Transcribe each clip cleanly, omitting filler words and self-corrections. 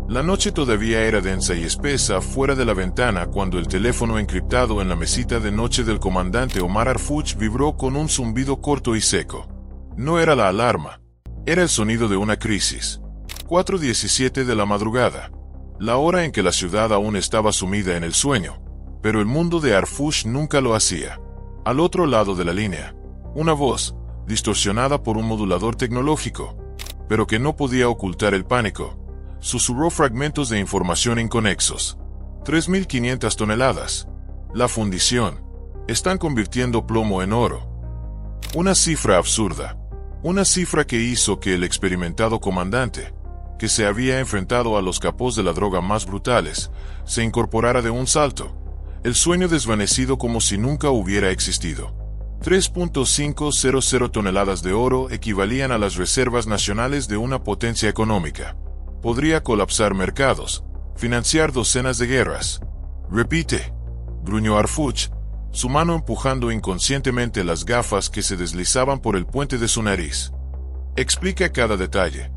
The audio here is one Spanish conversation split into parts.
La noche todavía era densa y espesa fuera de la ventana cuando el teléfono encriptado en la mesita de noche del comandante Omar Arfuch vibró con un zumbido corto y seco. No era la alarma. Era el sonido de una crisis. 4:17 de la madrugada. La hora en que la ciudad aún estaba sumida en el sueño. Pero el mundo de Arfuch nunca lo hacía. Al otro lado de la línea, una voz, distorsionada por un modulador tecnológico, pero que no podía ocultar el pánico, susurró fragmentos de información inconexos. 3.500 toneladas. La fundición. Están convirtiendo plomo en oro. Una cifra absurda. Una cifra que hizo que el experimentado comandante, que se había enfrentado a los capós de la droga más brutales, se incorporara de un salto. El sueño desvanecido como si nunca hubiera existido. 3.500 toneladas de oro equivalían a las reservas nacionales de una potencia económica. Podría colapsar mercados, financiar docenas de guerras. Repite, gruñó Arfuch, su mano empujando inconscientemente las gafas que se deslizaban por el puente de su nariz. Explica cada detalle.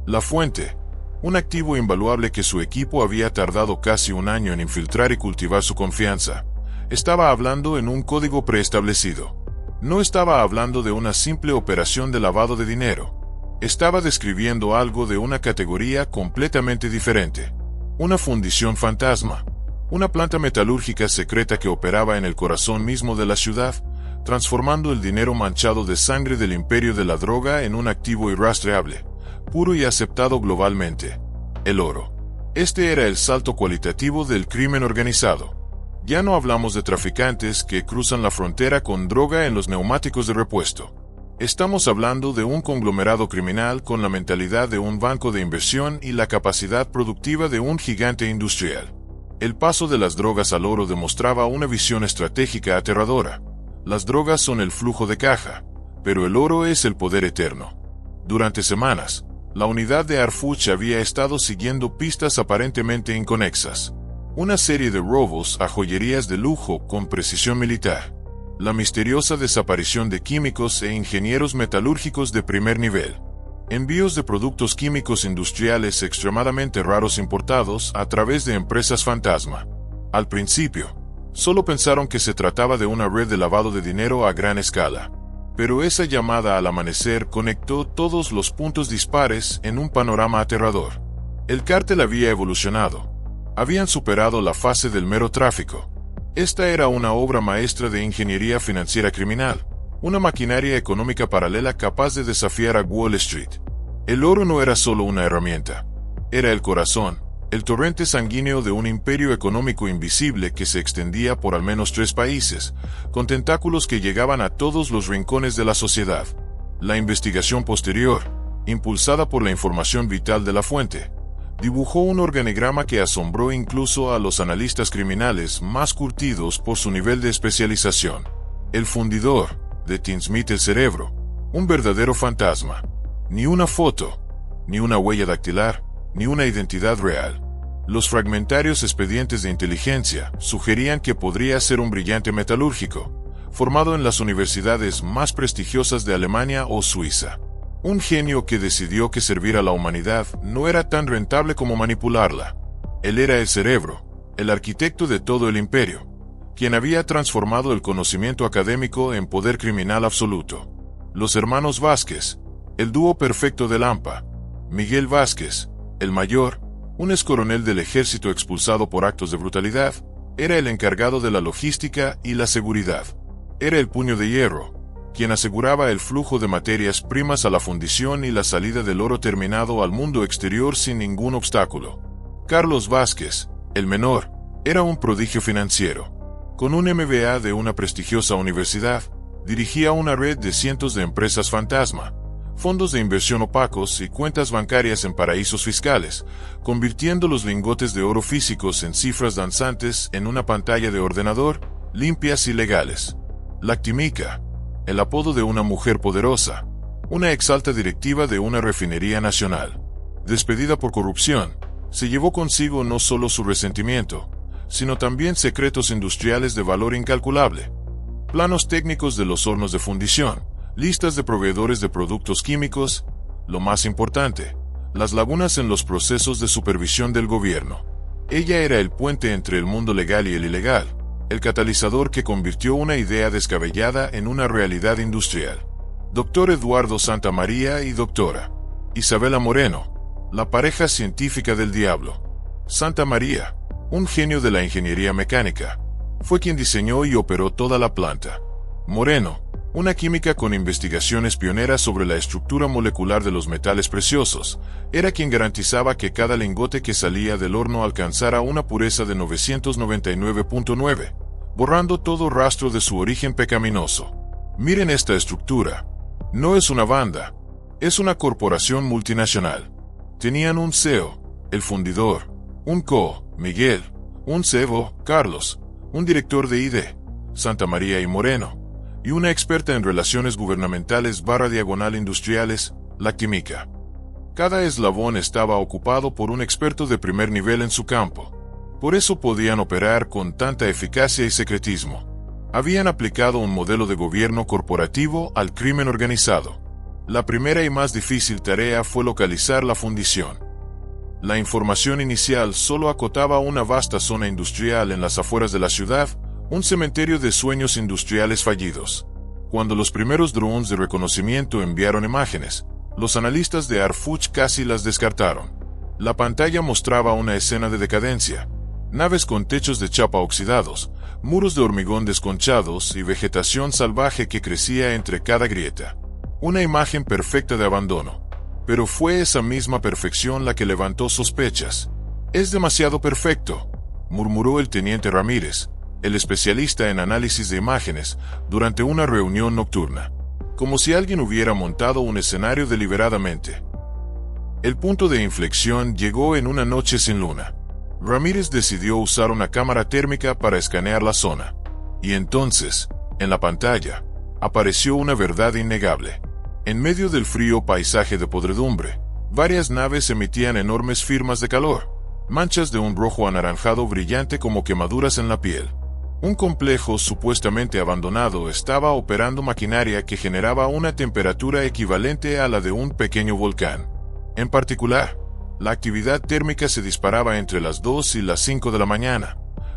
La fuente, un activo invaluable que su equipo había tardado casi un año en infiltrar y cultivar su confianza, estaba hablando en un código preestablecido. No estaba hablando de una simple operación de lavado de dinero. Estaba describiendo algo de una categoría completamente diferente. Una fundición fantasma. Una planta metalúrgica secreta que operaba en el corazón mismo de la ciudad, transformando el dinero manchado de sangre del imperio de la droga en un activo irrastreable, puro y aceptado globalmente. El oro. Este era el salto cualitativo del crimen organizado. Ya no hablamos de traficantes que cruzan la frontera con droga en los neumáticos de repuesto. Estamos hablando de un conglomerado criminal con la mentalidad de un banco de inversión y la capacidad productiva de un gigante industrial. El paso de las drogas al oro demostraba una visión estratégica aterradora. Las drogas son el flujo de caja, pero el oro es el poder eterno. Durante semanas, la unidad de Arfuch había estado siguiendo pistas aparentemente inconexas. Una serie de robos a joyerías de lujo con precisión militar. La misteriosa desaparición de químicos e ingenieros metalúrgicos de primer nivel. Envíos de productos químicos industriales extremadamente raros importados a través de empresas fantasma. Al principio, solo pensaron que se trataba de una red de lavado de dinero a gran escala. Pero esa llamada al amanecer conectó todos los puntos dispares en un panorama aterrador. El cártel había evolucionado. Habían superado la fase del mero tráfico. Esta era una obra maestra de ingeniería financiera criminal, una maquinaria económica paralela capaz de desafiar a Wall Street. El oro no era solo una herramienta, era el corazón, el torrente sanguíneo de un imperio económico invisible que se extendía por al menos 3 países, con tentáculos que llegaban a todos los rincones de la sociedad. La investigación posterior, impulsada por la información vital de la fuente, dibujó un organigrama que asombró incluso a los analistas criminales más curtidos por su nivel de especialización. El fundidor, de Tim Smith el cerebro, un verdadero fantasma. Ni una foto, ni una huella dactilar, ni una identidad real. Los fragmentarios expedientes de inteligencia sugerían que podría ser un brillante metalúrgico, formado en las universidades más prestigiosas de Alemania o Suiza. Un genio que decidió que servir a la humanidad no era tan rentable como manipularla. Él era el cerebro, el arquitecto de todo el imperio, quien había transformado el conocimiento académico en poder criminal absoluto. Los hermanos Vázquez, el dúo perfecto de Lampa. Miguel Vázquez, el mayor, un excoronel del ejército expulsado por actos de brutalidad, era el encargado de la logística y la seguridad. Era el puño de hierro, quien aseguraba el flujo de materias primas a la fundición y la salida del oro terminado al mundo exterior sin ningún obstáculo. Carlos Vázquez, el menor, era un prodigio financiero. Con un MBA de una prestigiosa universidad, dirigía una red de cientos de empresas fantasma, fondos de inversión opacos y cuentas bancarias en paraísos fiscales, convirtiendo los lingotes de oro físicos en cifras danzantes en una pantalla de ordenador, limpias y legales. Lactimica, el apodo de una mujer poderosa, una exalta directiva de una refinería nacional. Despedida por corrupción, se llevó consigo no solo su resentimiento, sino también secretos industriales de valor incalculable, planos técnicos de los hornos de fundición, listas de proveedores de productos químicos, lo más importante, las lagunas en los procesos de supervisión del gobierno. Ella era el puente entre el mundo legal y el ilegal, el catalizador que convirtió una idea descabellada en una realidad industrial. Dr. Eduardo Santamaría y Dra. Isabela Moreno, la pareja científica del diablo. Santamaría, un genio de la ingeniería mecánica, fue quien diseñó y operó toda la planta. Moreno, una química con investigaciones pioneras sobre la estructura molecular de los metales preciosos, era quien garantizaba que cada lingote que salía del horno alcanzara una pureza de 999.9, borrando todo rastro de su origen pecaminoso. Miren esta estructura. No es una banda, es una corporación multinacional. Tenían un CEO, el fundidor, un CO, Miguel, un CFO, Carlos, un director de ID, Santamaría y Moreno, y una experta en relaciones gubernamentales / industriales, la química. Cada eslabón estaba ocupado por un experto de primer nivel en su campo. Por eso podían operar con tanta eficacia y secretismo. Habían aplicado un modelo de gobierno corporativo al crimen organizado. La primera y más difícil tarea fue localizar la fundición. La información inicial solo acotaba una vasta zona industrial en las afueras de la ciudad, un cementerio de sueños industriales fallidos. Cuando los primeros drones de reconocimiento enviaron imágenes, los analistas de Arfuch casi las descartaron. La pantalla mostraba una escena de decadencia: naves con techos de chapa oxidados, muros de hormigón desconchados y vegetación salvaje que crecía entre cada grieta. Una imagen perfecta de abandono. Pero fue esa misma perfección la que levantó sospechas. «Es demasiado perfecto», murmuró el teniente Ramírez, el especialista en análisis de imágenes, durante una reunión nocturna. Como si alguien hubiera montado un escenario deliberadamente. El punto de inflexión llegó en una noche sin luna. Ramírez decidió usar una cámara térmica para escanear la zona. Y entonces, en la pantalla, apareció una verdad innegable. En medio del frío paisaje de podredumbre, varias naves emitían enormes firmas de calor, manchas de un rojo anaranjado brillante como quemaduras en la piel. Un complejo supuestamente abandonado estaba operando maquinaria que generaba una temperatura equivalente a la de un pequeño volcán. En particular, la actividad térmica se disparaba entre las 2 y las 5 de la mañana,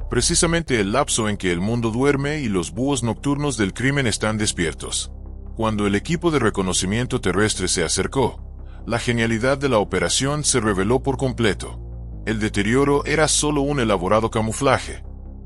precisamente el lapso en que el mundo duerme y los búhos nocturnos del crimen están despiertos. Cuando el equipo de reconocimiento terrestre se acercó, la genialidad de la operación se reveló por completo. El deterioro era solo un elaborado camuflaje.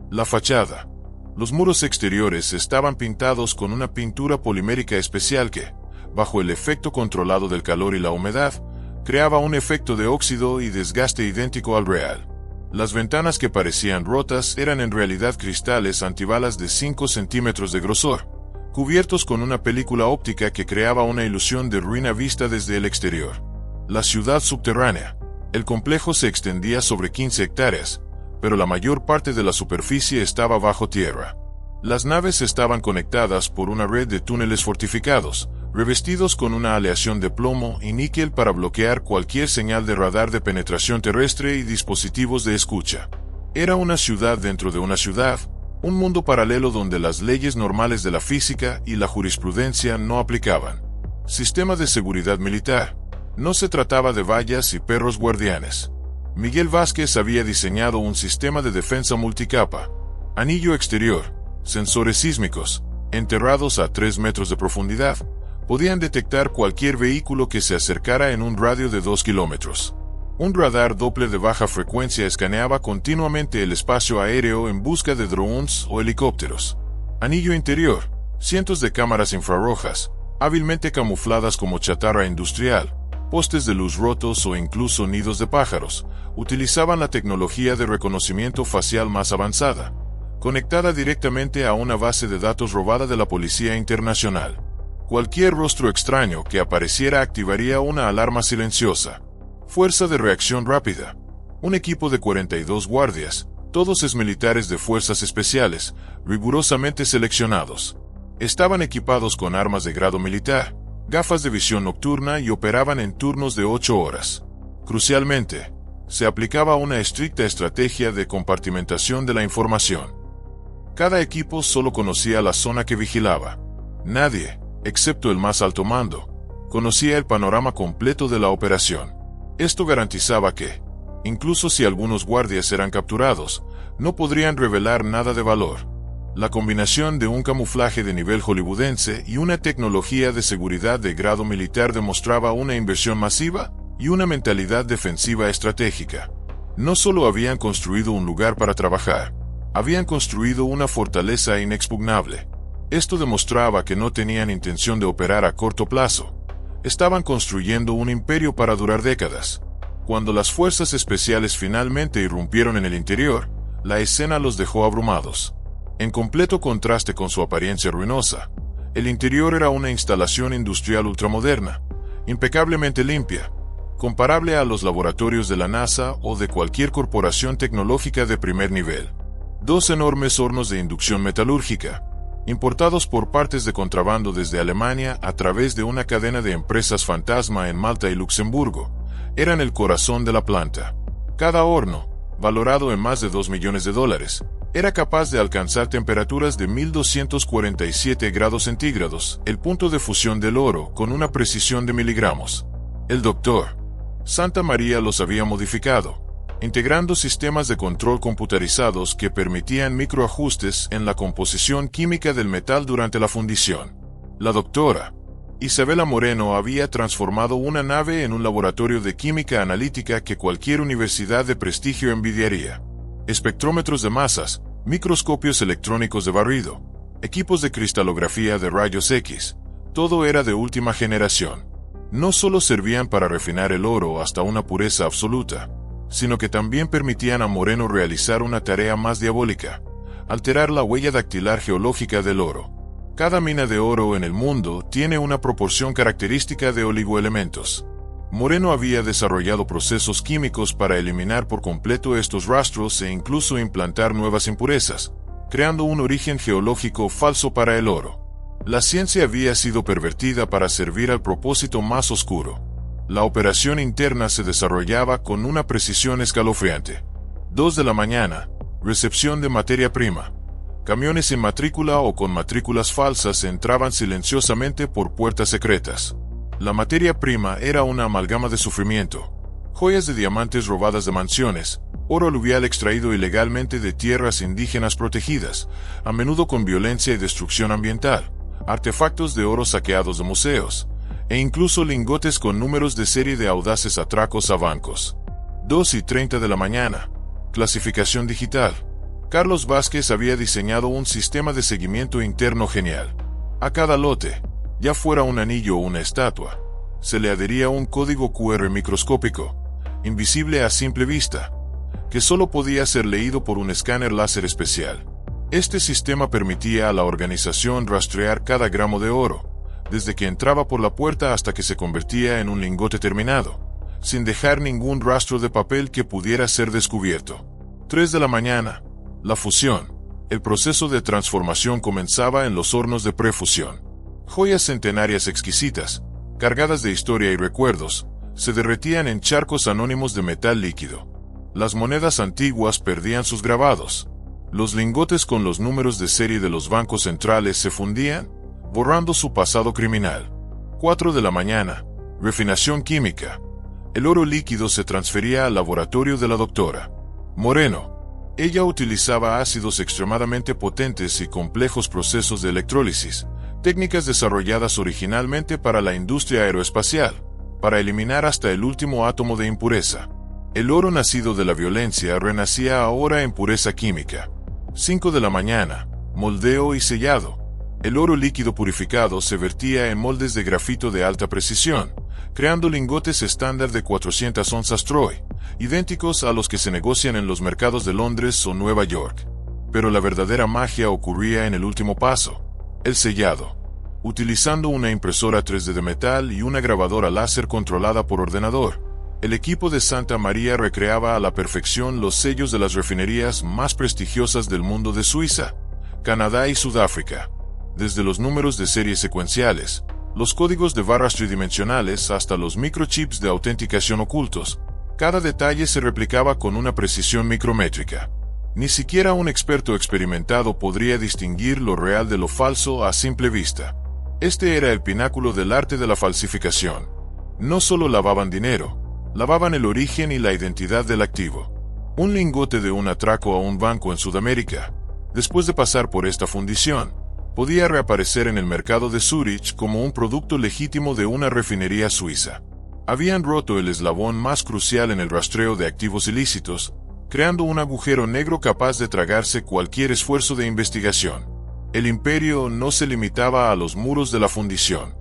La fachada, los muros exteriores estaban pintados con una pintura polimérica especial que, bajo el efecto controlado del calor y la humedad, creaba un efecto de óxido y desgaste idéntico al real. Las ventanas que parecían rotas eran en realidad cristales antibalas de 5 centímetros de grosor, cubiertos con una película óptica que creaba una ilusión de ruina vista desde el exterior. La ciudad subterránea. El complejo se extendía sobre 15 hectáreas, pero la mayor parte de la superficie estaba bajo tierra. Las naves estaban conectadas por una red de túneles fortificados, revestidos con una aleación de plomo y níquel para bloquear cualquier señal de radar de penetración terrestre y dispositivos de escucha. Era una ciudad dentro de una ciudad, un mundo paralelo donde las leyes normales de la física y la jurisprudencia no aplicaban. Sistema de seguridad militar. No se trataba de vallas y perros guardianes. Miguel Vázquez había diseñado un sistema de defensa multicapa. Anillo exterior, sensores sísmicos, enterrados a 3 metros de profundidad, podían detectar cualquier vehículo que se acercara en un radio de 2 kilómetros. Un radar Doppler de baja frecuencia escaneaba continuamente el espacio aéreo en busca de drones o helicópteros. Anillo interior, cientos de cámaras infrarrojas, hábilmente camufladas como chatarra industrial, postes de luz rotos o incluso nidos de pájaros, utilizaban la tecnología de reconocimiento facial más avanzada, conectada directamente a una base de datos robada de la Policía Internacional. Cualquier rostro extraño que apareciera activaría una alarma silenciosa. Fuerza de reacción rápida. Un equipo de 42 guardias, todos exmilitares de fuerzas especiales, rigurosamente seleccionados. Estaban equipados con armas de grado militar, gafas de visión nocturna y operaban en turnos de 8 horas. Crucialmente, se aplicaba una estricta estrategia de compartimentación de la información. Cada equipo solo conocía la zona que vigilaba. Nadie, excepto el más alto mando, conocía el panorama completo de la operación. Esto garantizaba que, incluso si algunos guardias eran capturados, no podrían revelar nada de valor. La combinación de un camuflaje de nivel hollywoodense y una tecnología de seguridad de grado militar demostraba una inversión masiva y una mentalidad defensiva estratégica. No solo habían construido un lugar para trabajar, habían construido una fortaleza inexpugnable. Esto demostraba que no tenían intención de operar a corto plazo. Estaban construyendo un imperio para durar décadas. Cuando las fuerzas especiales finalmente irrumpieron en el interior, la escena los dejó abrumados. En completo contraste con su apariencia ruinosa, el interior era una instalación industrial ultramoderna, impecablemente limpia, comparable a los laboratorios de la NASA o de cualquier corporación tecnológica de primer nivel. 2 enormes hornos de inducción metalúrgica, importados por partes de contrabando desde Alemania a través de una cadena de empresas fantasma en Malta y Luxemburgo, eran el corazón de la planta. Cada horno, valorado en más de $2 millones, era capaz de alcanzar temperaturas de 1247 grados centígrados, el punto de fusión del oro, con una precisión de miligramos. El Dr. Santa María los había modificado, integrando sistemas de control computarizados que permitían microajustes en la composición química del metal durante la fundición. La doctora Isabela Moreno había transformado una nave en un laboratorio de química analítica que cualquier universidad de prestigio envidiaría. Espectrómetros de masas, microscopios electrónicos de barrido, equipos de cristalografía de rayos X, todo era de última generación. No solo servían para refinar el oro hasta una pureza absoluta, sino que también permitían a Moreno realizar una tarea más diabólica: alterar la huella dactilar geológica del oro. Cada mina de oro en el mundo tiene una proporción característica de oligoelementos. Moreno había desarrollado procesos químicos para eliminar por completo estos rastros e incluso implantar nuevas impurezas, creando un origen geológico falso para el oro. La ciencia había sido pervertida para servir al propósito más oscuro. La operación interna se desarrollaba con una precisión escalofriante. 2 de la mañana, recepción de materia prima. Camiones sin matrícula o con matrículas falsas entraban silenciosamente por puertas secretas. La materia prima era una amalgama de sufrimiento: joyas de diamantes robadas de mansiones, oro aluvial extraído ilegalmente de tierras indígenas protegidas, a menudo con violencia y destrucción ambiental, artefactos de oro saqueados de museos, e incluso lingotes con números de serie de audaces atracos a bancos. 2:30 de la mañana, clasificación digital. Carlos Vázquez había diseñado un sistema de seguimiento interno genial. A cada lote, ya fuera un anillo o una estatua, se le adhería un código QR microscópico, invisible a simple vista, que solo podía ser leído por un escáner láser especial. Este sistema permitía a la organización rastrear cada gramo de oro, desde que entraba por la puerta hasta que se convertía en un lingote terminado, sin dejar ningún rastro de papel que pudiera ser descubierto. 3 de la mañana, la fusión. El proceso de transformación comenzaba en los hornos de prefusión. Joyas centenarias exquisitas, cargadas de historia y recuerdos, se derretían en charcos anónimos de metal líquido. Las monedas antiguas perdían sus grabados. Los lingotes con los números de serie de los bancos centrales se fundían, borrando su pasado criminal. 4 de la mañana, refinación química. El oro líquido se transfería al laboratorio de la doctora Moreno. Ella utilizaba ácidos extremadamente potentes y complejos procesos de electrólisis, técnicas desarrolladas originalmente para la industria aeroespacial, para eliminar hasta el último átomo de impureza. El oro nacido de la violencia renacía ahora en pureza química. 5 de la mañana, moldeo y sellado. El oro líquido purificado se vertía en moldes de grafito de alta precisión, creando lingotes estándar de 400 onzas Troy, idénticos a los que se negocian en los mercados de Londres o Nueva York. Pero la verdadera magia ocurría en el último paso: el sellado. Utilizando una impresora 3D de metal y una grabadora láser controlada por ordenador, el equipo de Santa María recreaba a la perfección los sellos de las refinerías más prestigiosas del mundo de Suiza, Canadá y Sudáfrica. Desde los números de serie secuenciales, los códigos de barras tridimensionales hasta los microchips de autenticación ocultos, cada detalle se replicaba con una precisión micrométrica. Ni siquiera un experto experimentado podría distinguir lo real de lo falso a simple vista. Este era el pináculo del arte de la falsificación. No solo lavaban dinero, lavaban el origen y la identidad del activo. Un lingote de un atraco a un banco en Sudamérica, después de pasar por esta fundición, podía reaparecer en el mercado de Zúrich como un producto legítimo de una refinería suiza. Habían roto el eslabón más crucial en el rastreo de activos ilícitos, creando un agujero negro capaz de tragarse cualquier esfuerzo de investigación. El imperio no se limitaba a los muros de la fundición.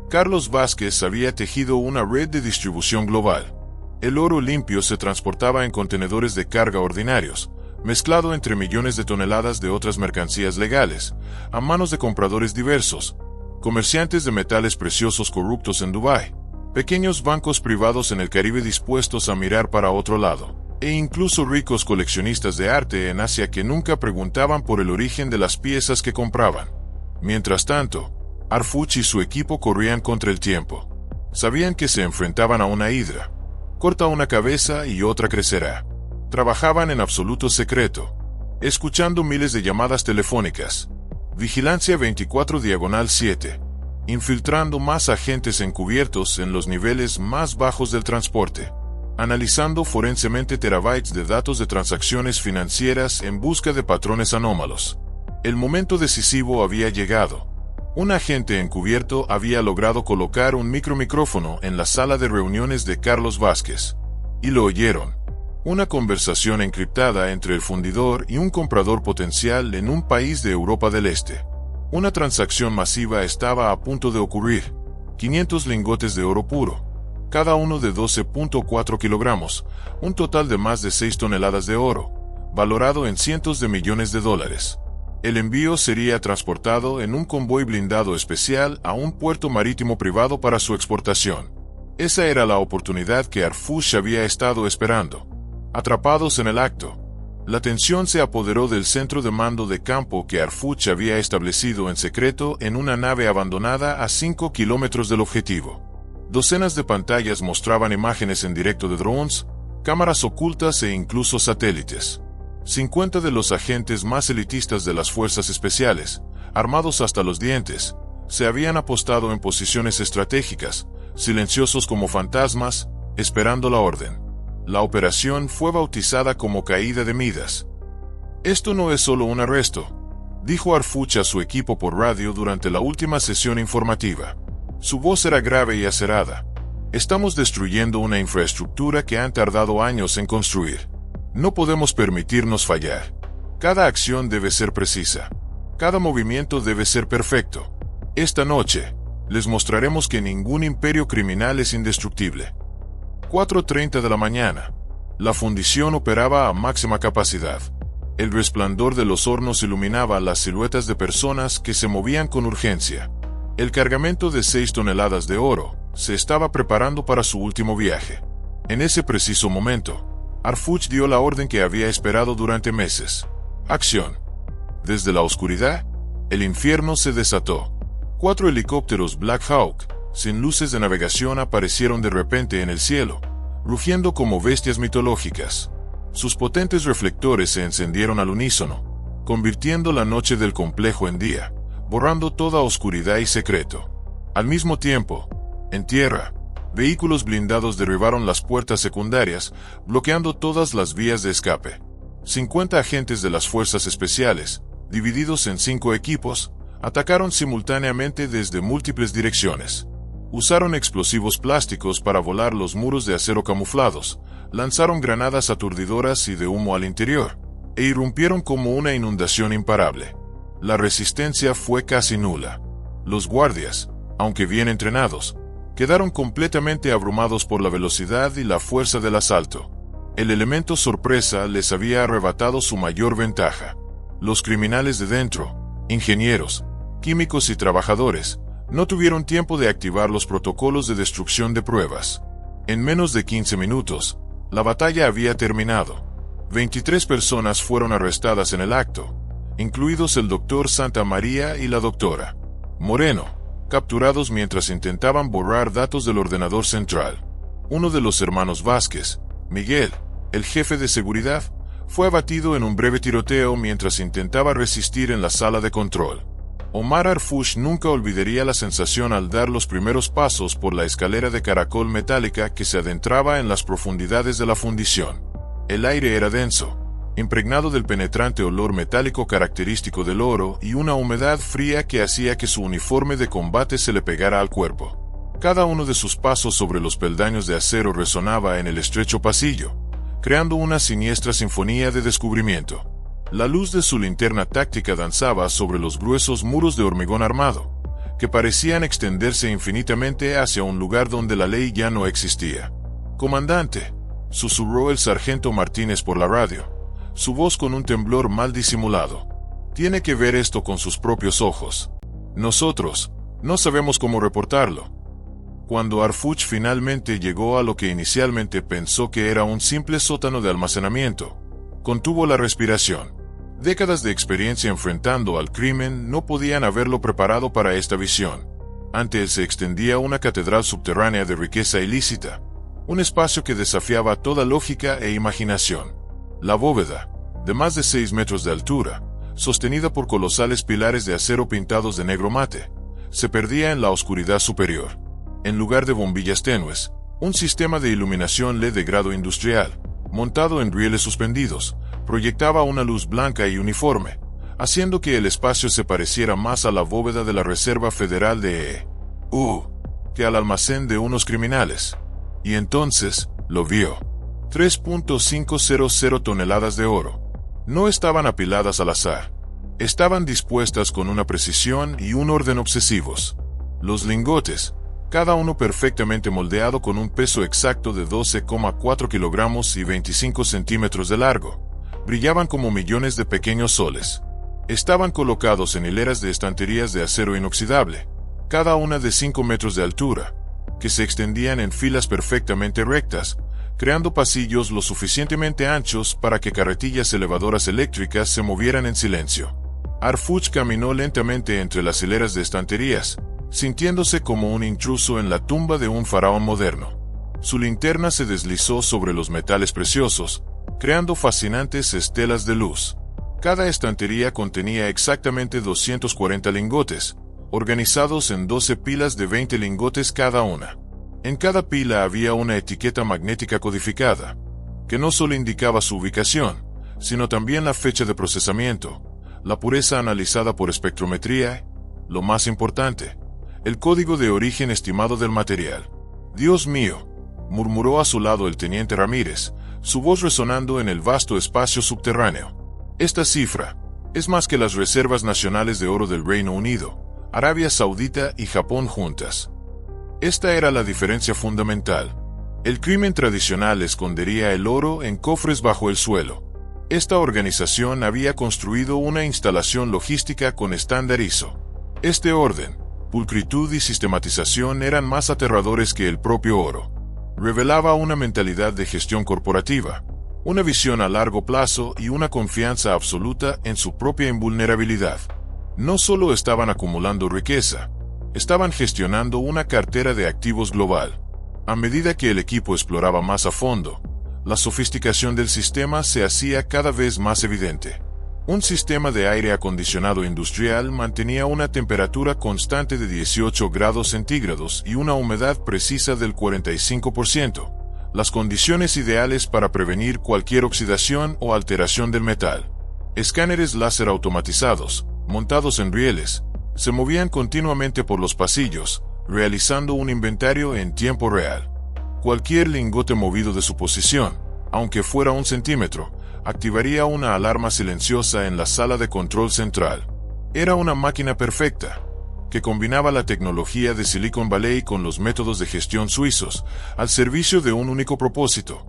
Carlos Vázquez había tejido una red de distribución global. El oro limpio se transportaba en contenedores de carga ordinarios, mezclado entre millones de toneladas de otras mercancías legales, a manos de compradores diversos, comerciantes de metales preciosos corruptos en Dubái, pequeños bancos privados en el Caribe dispuestos a mirar para otro lado, e incluso ricos coleccionistas de arte en Asia que nunca preguntaban por el origen de las piezas que compraban. Mientras tanto, Harfuch y su equipo corrían contra el tiempo. Sabían que se enfrentaban a una hidra. Corta una cabeza y otra crecerá. Trabajaban en absoluto secreto, escuchando miles de llamadas telefónicas. Vigilancia 24/7. Infiltrando más agentes encubiertos en los niveles más bajos del transporte. Analizando forensemente terabytes de datos de transacciones financieras en busca de patrones anómalos. El momento decisivo había llegado. Un agente encubierto había logrado colocar un micromicrófono en la sala de reuniones de Carlos Vázquez. Y lo oyeron. Una conversación encriptada entre el fundidor y un comprador potencial en un país de Europa del Este. Una transacción masiva estaba a punto de ocurrir. 500 lingotes de oro puro, cada uno de 12.4 kilogramos, un total de más de 6 toneladas de oro, valorado en cientos de millones de dólares. El envío sería transportado en un convoy blindado especial a un puerto marítimo privado para su exportación. Esa era la oportunidad que Harfuch había estado esperando. Atrapados en el acto, la tensión se apoderó del centro de mando de campo que Harfuch había establecido en secreto en una nave abandonada a 5 kilómetros del objetivo. Docenas de pantallas mostraban imágenes en directo de drones, cámaras ocultas e incluso satélites. 50 de los agentes más elitistas de las fuerzas especiales, armados hasta los dientes, se habían apostado en posiciones estratégicas, silenciosos como fantasmas, esperando la orden. La operación fue bautizada como Caída de Midas. Esto no es solo un arresto, dijo Harfuch a su equipo por radio durante la última sesión informativa. Su voz era grave y acerada. Estamos destruyendo una infraestructura que han tardado años en construir. No podemos permitirnos fallar. Cada acción debe ser precisa. Cada movimiento debe ser perfecto. Esta noche, les mostraremos que ningún imperio criminal es indestructible. 4:30 de la mañana. La fundición operaba a máxima capacidad. El resplandor de los hornos iluminaba las siluetas de personas que se movían con urgencia. El cargamento de 6 toneladas de oro se estaba preparando para su último viaje. En ese preciso momento, Harfuch dio la orden que había esperado durante meses. Acción. Desde la oscuridad, el infierno se desató. 4 helicópteros Black Hawk, sin luces de navegación, aparecieron de repente en el cielo, rugiendo como bestias mitológicas. Sus potentes reflectores se encendieron al unísono, convirtiendo la noche del complejo en día, borrando toda oscuridad y secreto. Al mismo tiempo, en tierra, vehículos blindados derribaron las puertas secundarias, bloqueando todas las vías de escape. 50 agentes de las fuerzas especiales, divididos en 5 equipos, atacaron simultáneamente desde múltiples direcciones. Usaron explosivos plásticos para volar los muros de acero camuflados, lanzaron granadas aturdidoras y de humo al interior, e irrumpieron como una inundación imparable. La resistencia fue casi nula. Los guardias, aunque bien entrenados, quedaron completamente abrumados por la velocidad y la fuerza del asalto. El elemento sorpresa les había arrebatado su mayor ventaja. Los criminales de dentro, ingenieros, químicos y trabajadores, no tuvieron tiempo de activar los protocolos de destrucción de pruebas. En menos de 15 minutos, la batalla había terminado. 23 personas fueron arrestadas en el acto, incluidos el Dr. Santa María y la Dra. Moreno, capturados mientras intentaban borrar datos del ordenador central. Uno de los hermanos Vázquez, Miguel, el jefe de seguridad, fue abatido en un breve tiroteo mientras intentaba resistir en la sala de control. Omar Arfush nunca olvidaría la sensación al dar los primeros pasos por la escalera de caracol metálica que se adentraba en las profundidades de la fundición. El aire era denso, impregnado del penetrante olor metálico característico del oro y una humedad fría que hacía que su uniforme de combate se le pegara al cuerpo. Cada uno de sus pasos sobre los peldaños de acero resonaba en el estrecho pasillo, creando una siniestra sinfonía de descubrimiento. La luz de su linterna táctica danzaba sobre los gruesos muros de hormigón armado, que parecían extenderse infinitamente hacia un lugar donde la ley ya no existía. «Comandante», susurró el sargento Martínez por la radio, su voz con un temblor mal disimulado. «Tiene que ver esto con sus propios ojos. Nosotros no sabemos cómo reportarlo». Cuando Arfush finalmente llegó a lo que inicialmente pensó que era un simple sótano de almacenamiento, contuvo la respiración. Décadas de experiencia enfrentando al crimen no podían haberlo preparado para esta visión. Ante él se extendía una catedral subterránea de riqueza ilícita, un espacio que desafiaba toda lógica e imaginación. La bóveda, de más de 6 metros de altura, sostenida por colosales pilares de acero pintados de negro mate, se perdía en la oscuridad superior. En lugar de bombillas tenues, un sistema de iluminación LED de grado industrial, montado en rieles suspendidos, proyectaba una luz blanca y uniforme, haciendo que el espacio se pareciera más a la bóveda de la Reserva Federal de que al almacén de unos criminales. Y entonces, lo vio. 3.500 toneladas de oro. No estaban apiladas al azar. Estaban dispuestas con una precisión y un orden obsesivos. Los lingotes, cada uno perfectamente moldeado con un peso exacto de 12,4 kilogramos y 25 centímetros de largo, brillaban como millones de pequeños soles. Estaban colocados en hileras de estanterías de acero inoxidable, cada una de 5 metros de altura, que se extendían en filas perfectamente rectas, creando pasillos lo suficientemente anchos para que carretillas elevadoras eléctricas se movieran en silencio. Arfush caminó lentamente entre las hileras de estanterías, sintiéndose como un intruso en la tumba de un faraón moderno. Su linterna se deslizó sobre los metales preciosos, creando fascinantes estelas de luz. Cada estantería contenía exactamente 240 lingotes, organizados en 12 pilas de 20 lingotes cada una. En cada pila había una etiqueta magnética codificada, que no solo indicaba su ubicación, sino también la fecha de procesamiento, la pureza analizada por espectrometría, lo más importante, el código de origen estimado del material. «Dios mío», murmuró a su lado el teniente Ramírez, su voz resonando en el vasto espacio subterráneo. «Esta cifra es más que las reservas nacionales de oro del Reino Unido, Arabia Saudita y Japón juntas». Esta era la diferencia fundamental. El crimen tradicional escondería el oro en cofres bajo el suelo. Esta organización había construido una instalación logística con estándar ISO. Este orden, pulcritud y sistematización eran más aterradores que el propio oro. Revelaba una mentalidad de gestión corporativa, una visión a largo plazo y una confianza absoluta en su propia invulnerabilidad. No solo estaban acumulando riqueza, estaban gestionando una cartera de activos global. A medida que el equipo exploraba más a fondo, la sofisticación del sistema se hacía cada vez más evidente. Un sistema de aire acondicionado industrial mantenía una temperatura constante de 18 grados centígrados y una humedad precisa del 45%, las condiciones ideales para prevenir cualquier oxidación o alteración del metal. Escáneres láser automatizados, montados en rieles, se movían continuamente por los pasillos, realizando un inventario en tiempo real. Cualquier lingote movido de su posición, aunque fuera 1 centímetro, activaría una alarma silenciosa en la sala de control central. Era una máquina perfecta, que combinaba la tecnología de Silicon Valley con los métodos de gestión suizos, al servicio de un único propósito: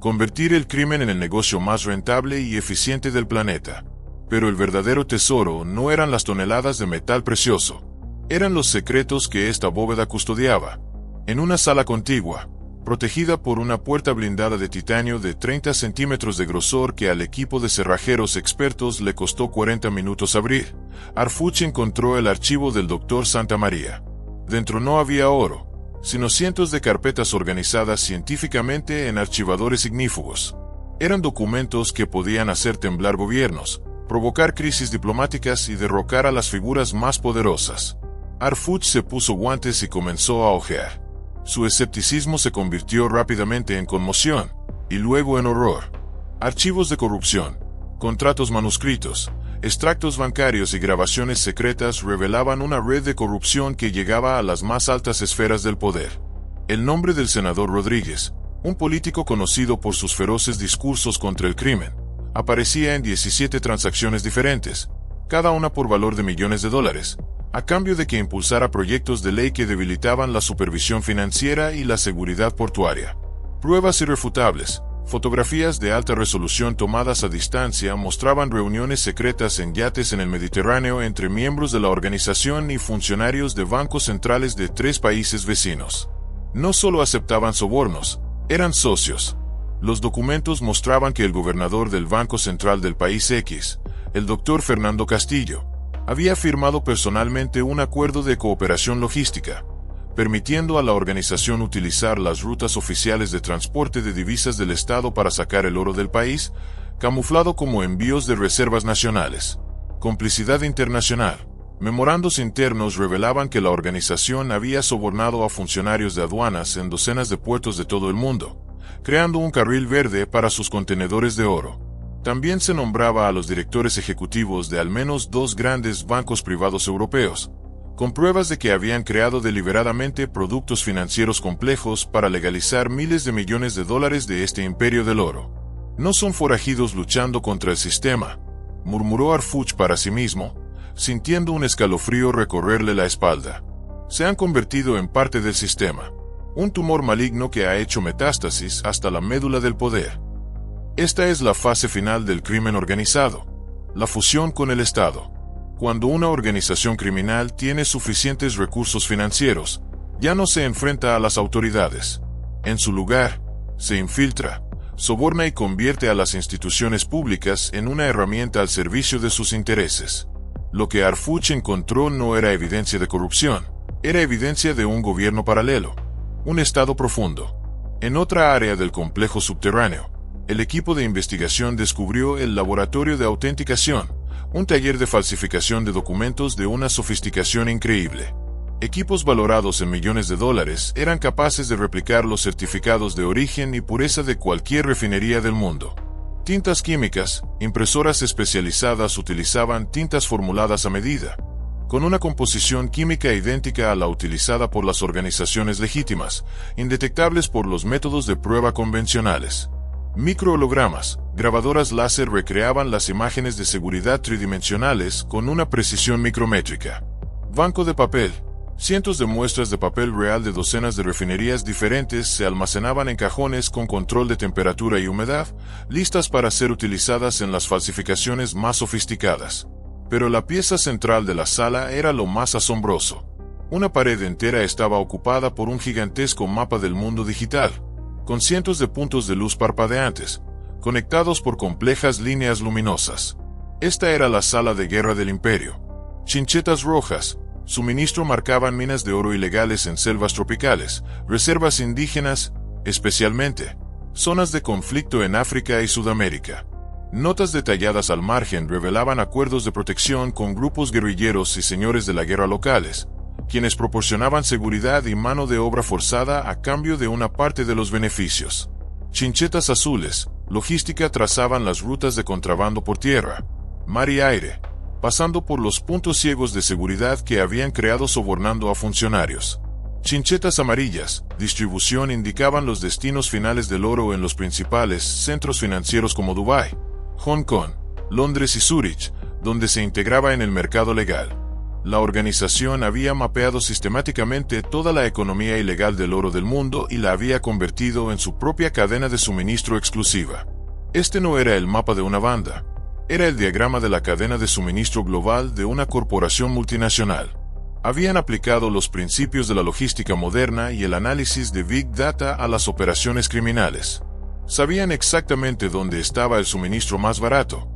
convertir el crimen en el negocio más rentable y eficiente del planeta. Pero el verdadero tesoro no eran las toneladas de metal precioso, eran los secretos que esta bóveda custodiaba. En una sala contigua, protegida por una puerta blindada de titanio de 30 centímetros de grosor que al equipo de cerrajeros expertos le costó 40 minutos abrir, Arfush encontró el archivo del Dr. Santamaría. Dentro no había oro, sino cientos de carpetas organizadas científicamente en archivadores ignífugos. Eran documentos que podían hacer temblar gobiernos, provocar crisis diplomáticas y derrocar a las figuras más poderosas. Harfuch se puso guantes y comenzó a ojear. Su escepticismo se convirtió rápidamente en conmoción, y luego en horror. Archivos de corrupción, contratos manuscritos, extractos bancarios y grabaciones secretas revelaban una red de corrupción que llegaba a las más altas esferas del poder. El nombre del senador Rodríguez, un político conocido por sus feroces discursos contra el crimen, aparecía en 17 transacciones diferentes, cada una por valor de millones de dólares, a cambio de que impulsara proyectos de ley que debilitaban la supervisión financiera y la seguridad portuaria. Pruebas irrefutables, fotografías de alta resolución tomadas a distancia mostraban reuniones secretas en yates en el Mediterráneo entre miembros de la organización y funcionarios de bancos centrales de 3 países vecinos. No solo aceptaban sobornos, eran socios. Los documentos mostraban que el gobernador del Banco Central del país X, el doctor Fernando Castillo, había firmado personalmente un acuerdo de cooperación logística, permitiendo a la organización utilizar las rutas oficiales de transporte de divisas del Estado para sacar el oro del país, camuflado como envíos de reservas nacionales. Complicidad internacional. Memorandos internos revelaban que la organización había sobornado a funcionarios de aduanas en docenas de puertos de todo el mundo, creando un carril verde para sus contenedores de oro. También se nombraba a los directores ejecutivos de al menos 2 grandes bancos privados europeos, con pruebas de que habían creado deliberadamente productos financieros complejos para legalizar miles de millones de dólares de este imperio del oro. No son forajidos luchando contra el sistema, murmuró Harfuch para sí mismo, sintiendo un escalofrío recorrerle la espalda. Se han convertido en parte del sistema, un tumor maligno que ha hecho metástasis hasta la médula del poder. Esta es la fase final del crimen organizado, la fusión con el Estado. Cuando una organización criminal tiene suficientes recursos financieros, ya no se enfrenta a las autoridades. En su lugar, se infiltra, soborna y convierte a las instituciones públicas en una herramienta al servicio de sus intereses. Lo que Harfuch encontró no era evidencia de corrupción, era evidencia de un gobierno paralelo, un Estado profundo. En otra área del complejo subterráneo, el equipo de investigación descubrió el laboratorio de autenticación, un taller de falsificación de documentos de una sofisticación increíble. Equipos valorados en millones de dólares eran capaces de replicar los certificados de origen y pureza de cualquier refinería del mundo. Tintas químicas, impresoras especializadas utilizaban tintas formuladas a medida, con una composición química idéntica a la utilizada por las organizaciones legítimas, indetectables por los métodos de prueba convencionales. Microhologramas, grabadoras láser recreaban las imágenes de seguridad tridimensionales con una precisión micrométrica. Banco de papel. Cientos de muestras de papel real de docenas de refinerías diferentes se almacenaban en cajones con control de temperatura y humedad, listas para ser utilizadas en las falsificaciones más sofisticadas. Pero la pieza central de la sala era lo más asombroso. Una pared entera estaba ocupada por un gigantesco mapa del mundo digital, con cientos de puntos de luz parpadeantes, conectados por complejas líneas luminosas. Esta era la sala de guerra del imperio. Chinchetas rojas, suministro marcaban minas de oro ilegales en selvas tropicales, reservas indígenas, especialmente, zonas de conflicto en África y Sudamérica. Notas detalladas al margen revelaban acuerdos de protección con grupos guerrilleros y señores de la guerra locales, quienes proporcionaban seguridad y mano de obra forzada a cambio de una parte de los beneficios. Chinchetas azules, logística trazaban las rutas de contrabando por tierra, mar y aire, pasando por los puntos ciegos de seguridad que habían creado sobornando a funcionarios. Chinchetas amarillas, distribución indicaban los destinos finales del oro en los principales centros financieros como Dubái, Hong Kong, Londres y Zúrich, donde se integraba en el mercado legal. La organización había mapeado sistemáticamente toda la economía ilegal del oro del mundo y la había convertido en su propia cadena de suministro exclusiva. Este no era el mapa de una banda, era el diagrama de la cadena de suministro global de una corporación multinacional. Habían aplicado los principios de la logística moderna y el análisis de Big Data a las operaciones criminales. Sabían exactamente dónde estaba el suministro más barato,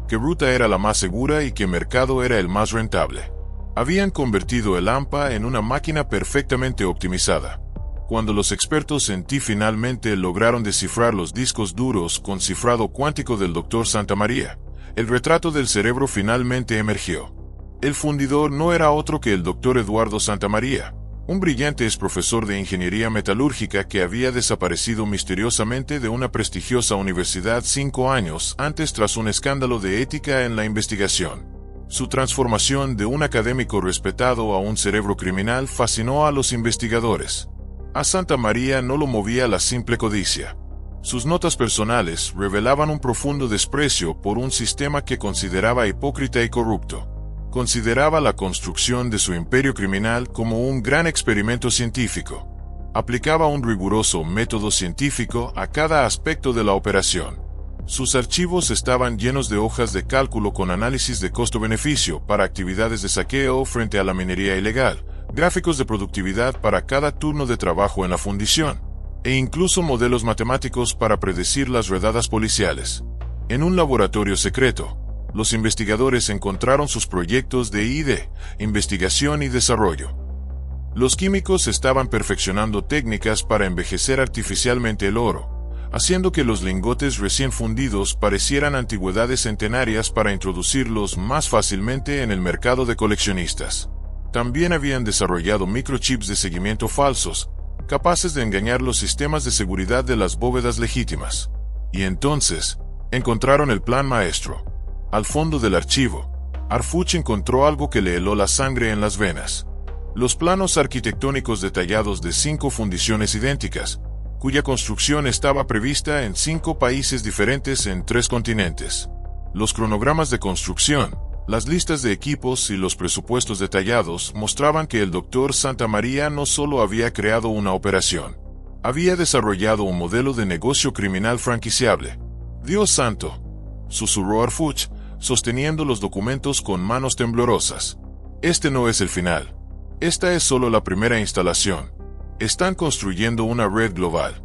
qué ruta era la más segura y qué mercado era el más rentable. Habían convertido el AMPA en una máquina perfectamente optimizada. Cuando los expertos en TI finalmente lograron descifrar los discos duros con cifrado cuántico del Dr. Santamaría, el retrato del cerebro finalmente emergió. El fundidor no era otro que el Dr. Eduardo Santamaría, un brillante exprofesor de ingeniería metalúrgica que había desaparecido misteriosamente de una prestigiosa universidad 5 años antes tras un escándalo de ética en la investigación. Su transformación de un académico respetado a un cerebro criminal fascinó a los investigadores. A Santamaría no lo movía la simple codicia. Sus notas personales revelaban un profundo desprecio por un sistema que consideraba hipócrita y corrupto. Consideraba la construcción de su imperio criminal como un gran experimento científico. Aplicaba un riguroso método científico a cada aspecto de la operación. Sus archivos estaban llenos de hojas de cálculo con análisis de costo-beneficio para actividades de saqueo frente a la minería ilegal, gráficos de productividad para cada turno de trabajo en la fundición, e incluso modelos matemáticos para predecir las redadas policiales. En un laboratorio secreto, los investigadores encontraron sus proyectos de I+D, investigación y desarrollo. Los químicos estaban perfeccionando técnicas para envejecer artificialmente el oro, haciendo que los lingotes recién fundidos parecieran antigüedades centenarias para introducirlos más fácilmente en el mercado de coleccionistas. También habían desarrollado microchips de seguimiento falsos, capaces de engañar los sistemas de seguridad de las bóvedas legítimas. Y entonces, encontraron el plan maestro. Al fondo del archivo, Harfuch encontró algo que le heló la sangre en las venas. Los planos arquitectónicos detallados de 5 fundiciones idénticas, cuya construcción estaba prevista en 5 países diferentes en 3 continentes. Los cronogramas de construcción, las listas de equipos y los presupuestos detallados mostraban que el Dr. Santamaría no solo había creado una operación, había desarrollado un modelo de negocio criminal franquiciable. «Dios santo», susurró Harfuch, sosteniendo los documentos con manos temblorosas. «Este no es el final. Esta es solo la primera instalación. Están construyendo una red global».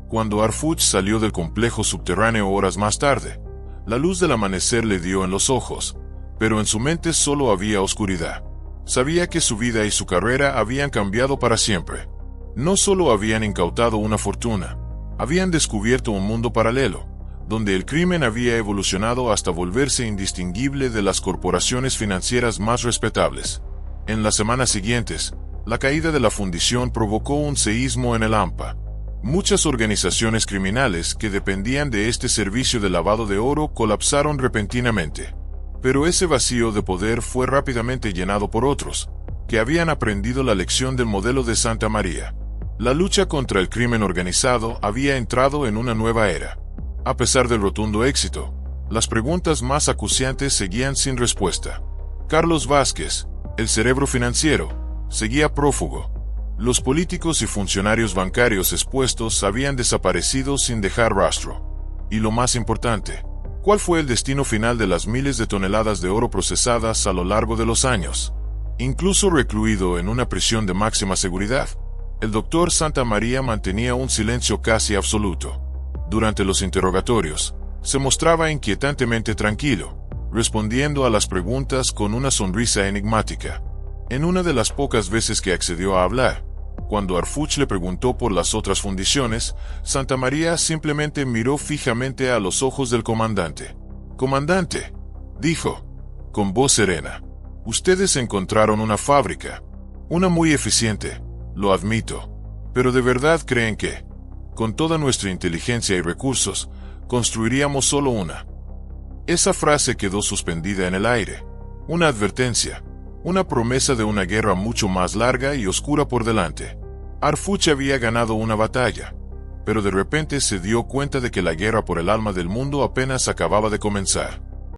Cuando Harfuch salió del complejo subterráneo horas más tarde, la luz del amanecer le dio en los ojos, pero en su mente solo había oscuridad. Sabía que su vida y su carrera habían cambiado para siempre. No solo habían incautado una fortuna, habían descubierto un mundo paralelo, donde el crimen había evolucionado hasta volverse indistinguible de las corporaciones financieras más respetables. En las semanas siguientes, la caída de la fundición provocó un seísmo en el AMPA. Muchas organizaciones criminales que dependían de este servicio de lavado de oro colapsaron repentinamente. Pero ese vacío de poder fue rápidamente llenado por otros, que habían aprendido la lección del modelo de Santamaría. La lucha contra el crimen organizado había entrado en una nueva era. A pesar del rotundo éxito, las preguntas más acuciantes seguían sin respuesta. Carlos Vázquez, el cerebro financiero, seguía prófugo. Los políticos y funcionarios bancarios expuestos habían desaparecido sin dejar rastro. Y lo más importante, ¿cuál fue el destino final de las miles de toneladas de oro procesadas a lo largo de los años? Incluso recluido en una prisión de máxima seguridad, el Dr. Santamaría mantenía un silencio casi absoluto. Durante los interrogatorios, se mostraba inquietantemente tranquilo, respondiendo a las preguntas con una sonrisa enigmática. En una de las pocas veces que accedió a hablar, cuando Harfuch le preguntó por las otras fundiciones, Santamaría simplemente miró fijamente a los ojos del comandante. «Comandante», dijo, con voz serena, «ustedes encontraron una fábrica. Una muy eficiente, lo admito. Pero ¿de verdad creen que, con toda nuestra inteligencia y recursos, construiríamos solo una?» Esa frase quedó suspendida en el aire. Una advertencia, una promesa de una guerra mucho más larga y oscura por delante. Harfuch había ganado una batalla, pero de repente se dio cuenta de que la guerra por el alma del mundo apenas acababa de comenzar.